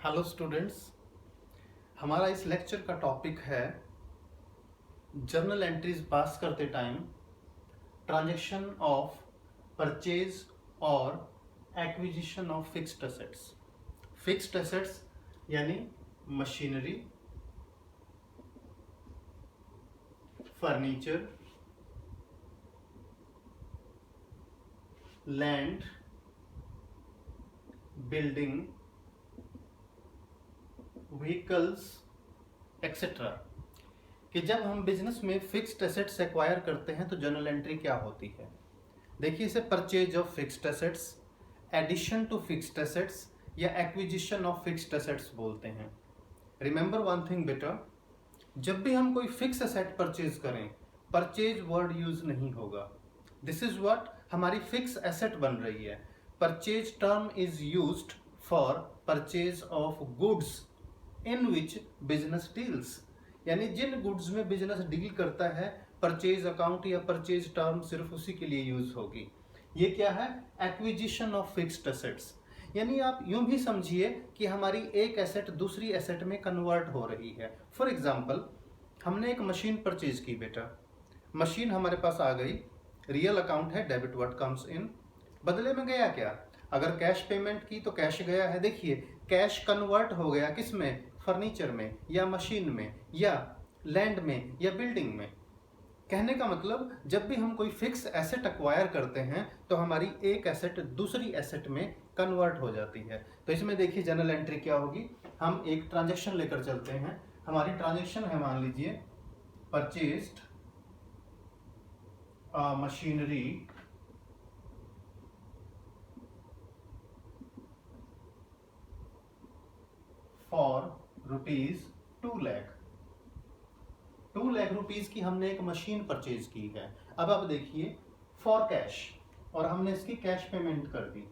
Hello students, हमारा इस lecture का टॉपिक है जर्नल एंट्रीज पास करते टाइम ट्रांजैक्शन ऑफ परचेज और acquisition of fixed assets. Fixed assets यानी machinery, furniture, land, building, vehicles etcetera. कि जब हम बिजनेस में फिक्स्ड एसेट्स एक्वायर करते हैं तो जर्नल एंट्री क्या होती है। देखिए, इसे purchase of fixed assets, addition to fixed assets या एक्विजिशन ऑफ फिक्स्ड एसेट्स बोलते हैं। रिमेंबर वन थिंग बेटा, जब भी हम कोई फिक्स एसेट परचेज करें, परचेज वर्ड यूज नहीं होगा। दिस इज व्हाट हमारी फिक्स एसेट बन रही है। Purchase term is used for purchase of goods in which business deals, यानी जिन गुड्स में बिजनेस डील करता है परचेज अकाउंट या परचेज टर्म सिर्फ उसी के लिए यूज होगी। ये क्या है? Acquisition of fixed assets. यानी आप यूं भी समझिए कि हमारी एक एसेट दूसरी एसेट में कन्वर्ट हो रही है। फॉर एग्जांपल, हमने एक मशीन परचेज की बेटा, मशीन हमारे पास आ गई, रियल अकाउंट है, डेबिट व्हाट कम्स इन। बदले में गया क्या? अगर कैश पेमेंट की तो कैश गया है। देखिए, कैश कन्वर्ट हो गया किस में? फर्नीचर में या मशीन में या लैंड में या बिल्डिंग में। कहने का मतलब, जब भी हम कोई फिक्स एसेट एक्वायर करते हैं तो हमारी एक एसेट दूसरी एसेट में कन्वर्ट हो जाती है। तो इसमें देखिए जर्नल एंट्री क्या होगी। हम एक ट्रांजैक्शन लेकर चलते हैं। हमारी ट्रांजैक्शन है, मान लीजिए purchased machinery for ₹2 lakh. 2 lakh rupees की हमने एक मशीन परचेज की है। अब आप देखिए, फॉर कैश, और हमने इसकी कैश पेमेंट कर दी।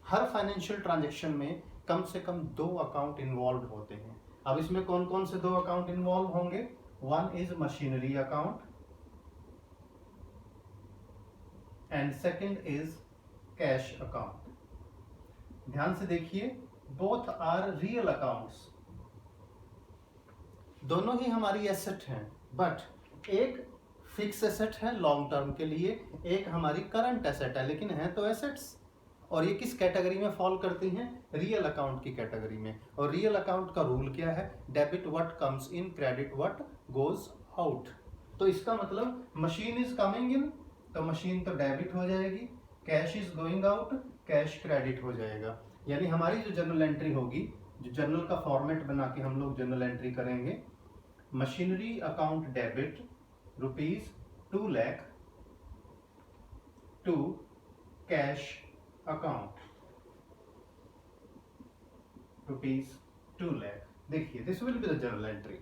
हर फाइनेंशियल ट्रांजैक्शन में कम से कम 2 अकाउंट इन्वॉल्व होते हैं। अब इसमें कौन कौन से 2 अकाउंट इन्वॉल्व होंगे? One is machinery account and second is cash account. ध्यान से देखिए, बोथ आर रियल अकाउंट्स, दोनों ही हमारी एसेट हैं, बट एक फिक्स एसेट है लॉन्ग टर्म के लिए, एक हमारी करंट एसेट है, लेकिन है तो एसेट्स। और ये किस कैटेगरी में फॉल करती हैं? रियल अकाउंट की कैटेगरी में। और रियल अकाउंट का रूल क्या है? Debit what comes in, credit what goes out. तो इसका मतलब मशीन इज कमिंग इन तो मशीन तो डेबिट हो जाएगी, cash is going out, cash credit हो जाएगा। यानी हमारी जो जर्नल एंट्री होगी, जो जर्नल का फॉर्मेट बना के हम लोग जर्नल एंट्री करेंगे, machinery account debit ₹2 lakh to cash account ₹2 lakh. देखिए, this will be the journal entry.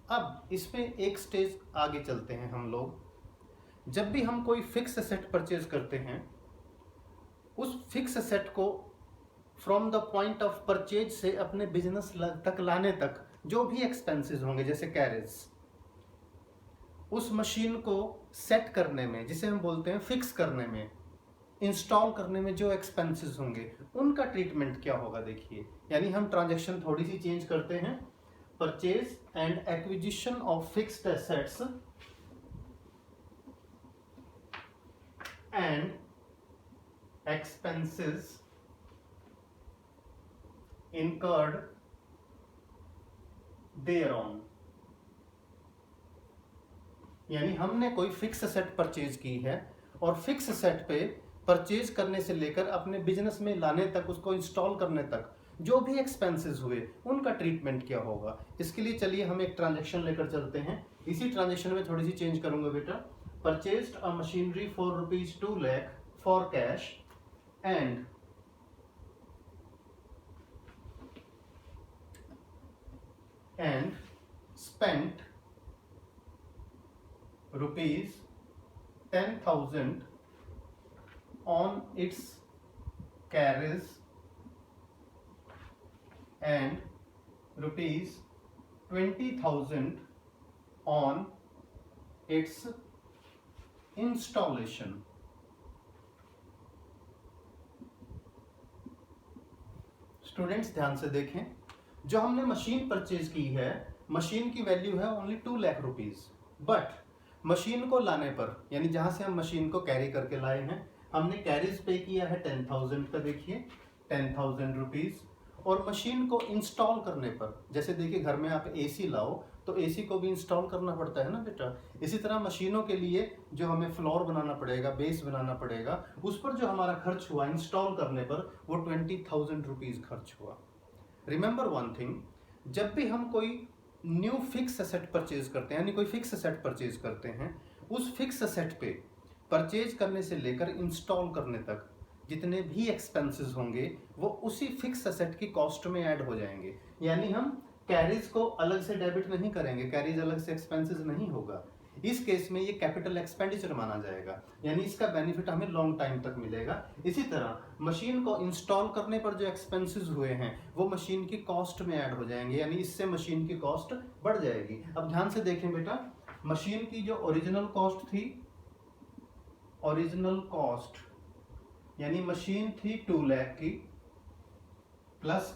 अब इसमें एक स्टेज आगे चलते हैं हम लोग। जब भी हम कोई फिक्स एसेट परचेज करते हैं, उस फिक्स एसेट को from the point of purchase से अपने बिजनेस तक लाने तक जो भी एक्सपेंसेस होंगे, जैसे कैरेज, उस मशीन को सेट करने में, जिसे हम बोलते हैं फिक्स करने में, इंस्टॉल करने में जो एक्सपेंसेस होंगे, उनका ट्रीटमेंट क्या होगा। देखिए, यानी हम ट्रांजैक्शन थोड़ी सी चेंज करते हैं। Purchase and acquisition of fixed assets and expenses incurred thereon। यानी हमने कोई फिक्स सेट परचेज की है और फिक्स सेट पे परचेज करने से लेकर अपने बिजनेस में लाने तक, उसको इंस्टॉल करने तक जो भी एक्सपेंसेस हुए, उनका ट्रीटमेंट क्या होगा। इसके लिए चलिए हम एक ट्रांजैक्शन लेकर चलते हैं। इसी ट्रांजैक्शन में थोड़ी सी चेंज करूंगा बेटा। Purchased a machinery for ₹2 lakh for cash and spent ₹10,000 on its carriage and ₹20,000 on its installation। Students ध्यान से देखें, जो हमने मशीन परचेज की है, मशीन की वैल्यू है only 2 lakh rupees, but machine को लाने पर, यानी जहां से हम मशीन को कैरी करके लाए हैं, हमने कैरीज पे किया है 10,000 का, देखिए 10,000 रुपीज। और मशीन को इंस्टॉल करने पर, जैसे देखिए घर में आप एसी लाओ तो एसी को भी इंस्टॉल करना पड़ता है ना बेटा, इसी तरह मशीनों के लिए जो हमें फ्लोर बनाना पड़ेगा, बेस बनाना पड़ेगा, उस पर जो हमारा खर्च हुआ इंस्टॉल करने पर वो 20,000 रुपीज खर्च हुआ। रिमेंबर वन थिंग, जब भी हम कोई न्यू फिक्स एसेट परचेज करते हैं, यानी कोई फिक्स एसेट परचेज करते हैं, उस फिक्स एसेट पे परचेज करने से लेकर इंस्टॉल करने तक जितने भी एक्सपेंसेस होंगे वो उसी फिक्स एसेट की कॉस्ट में ऐड हो जाएंगे। यानी हम कैरीज को अलग से डेबिट नहीं करेंगे, कैरीज अलग से एक्सपेंसेस नहीं होगा। इस केस में ये कैपिटल एक्सपेंडिचर माना जाएगा, यानी इसका बेनिफिट हमें लॉन्ग टाइम तक मिलेगा। इसी तरह मशीन को इंस्टॉल करने पर जो एक्सपेंसेस हुए हैं वो मशीन की कॉस्ट में ऐड हो जाएंगे, यानी इससे मशीन की कॉस्ट बढ़ जाएगी। अब ध्यान से देखें बेटा, मशीन की जो ओरिजिनल कॉस्ट थी, ओरिजिनल कॉस्ट यानी मशीन थी 2 लाख की, प्लस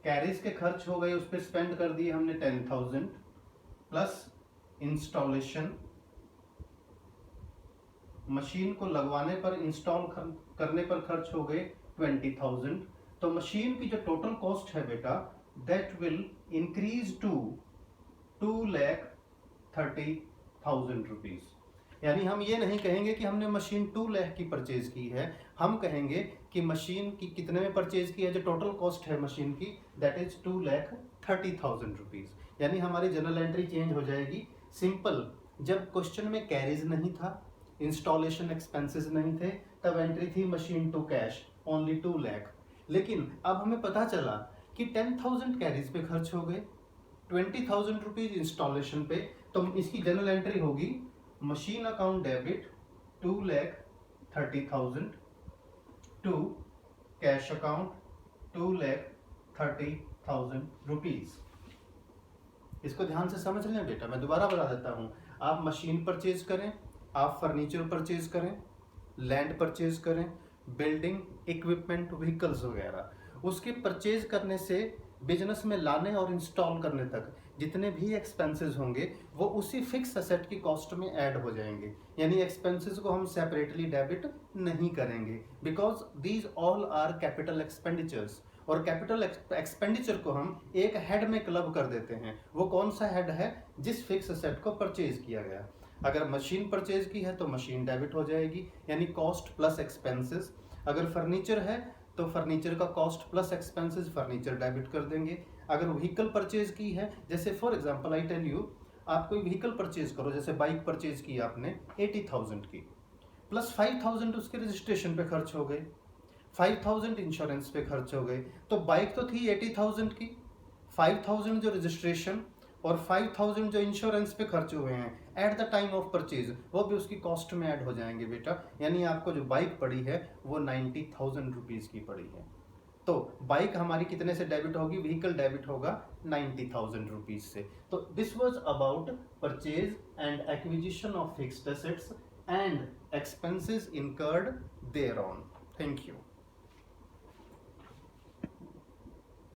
कैरीज के खर्च हो गए, उस पर स्पेंड कर दिए हमने 10,000, प्लस इंस्टॉलेशन, मशीन को लगवाने पर, इंस्टॉल करने पर खर्च हो गए 20,000। तो मशीन की जो टोटल कॉस्ट है बेटा, that will increase to 2,30,000 rupees. यानी हम ये नहीं कहेंगे कि हमने मशीन 2 लाख की परचेज की है, हम कहेंगे कि मशीन की कितने में परचेज की है, जो टोटल कॉस्ट है मशीन की, दैट इज 2,30,000 रुपीज। यानी हमारी जनरल एंट्री चेंज हो जाएगी। सिंपल, जब क्वेश्चन में कैरीज नहीं था, इंस्टॉलेशन एक्सपेंसेस नहीं थे, तब एंट्री थी machine to cash only 2 lakh. लेकिन अब हमें पता चला कि 10,000 कैरीज पे खर्च हो गए, 20,000 रुपीज इंस्टॉलेशन पे, तो इसकी जनरल एंट्री होगी machine account debit 2,30,000 to cash account 2,30,000 rupees. इसको ध्यान से समझ लें बेटा, मैं दोबारा बता देता हूं। आप मशीन परचेज करें, आप फर्नीचर परचेज करें, लैंड परचेज करें, बिल्डिंग इक्विपमेंट व्हीकल्स वगैरह, उसके परचेज करने से बिजनेस में लाने और इंस्टॉल करने तक जितने भी एक्सपेंसेस होंगे वो उसी फिक्स एसेट की कॉस्ट में ऐड हो जाएंगे। यानी एक्सपेंसेस को हम सेपरेटली डेबिट नहीं करेंगे, because these all are capital expenditures. और कैपिटल एक्सपेंडिचर को हम एक हेड में क्लब कर देते हैं। वो कौन सा हेड है? जिस फिक्स एसेट को परचेज किया गया। अगर मशीन परचेज की है तो मशीन डेबिट हो जाएगी, यानी कॉस्ट प्लस एक्सपेंसेस। अगर फर्नीचर है तो फर्नीचर का cost plus expenses, furniture debit कर देंगे। अगर व्हीकल परचेज की है, जैसे for example I tell you, आप कोई व्हीकल परचेज करो, जैसे बाइक परचेज की आपने 80,000 की, प्लस 5,000 उसके रजिस्ट्रेशन पे खर्च हो गए, 5,000 इंश्योरेंस पे खर्च हो गए। तो बाइक तो थी 80,000 की, 5,000 जो रजिस्ट्रेशन और 5,000 जो इंश्योरेंस पे खर्च हुए हैं at the time of purchase, वो भी उसकी कॉस्ट में ऐड हो जाएंगे बेटा। यानी आपको जो बाइक पड़ी है वो 90,000 रुपीज की पड़ी है। तो बाइक हमारी कितने से डेबिट होगी? व्हीकल डेबिट होगा 90,000 रुपीज से। तो this was about purchase and acquisition of fixed assets and expenses incurred thereon. Thank you.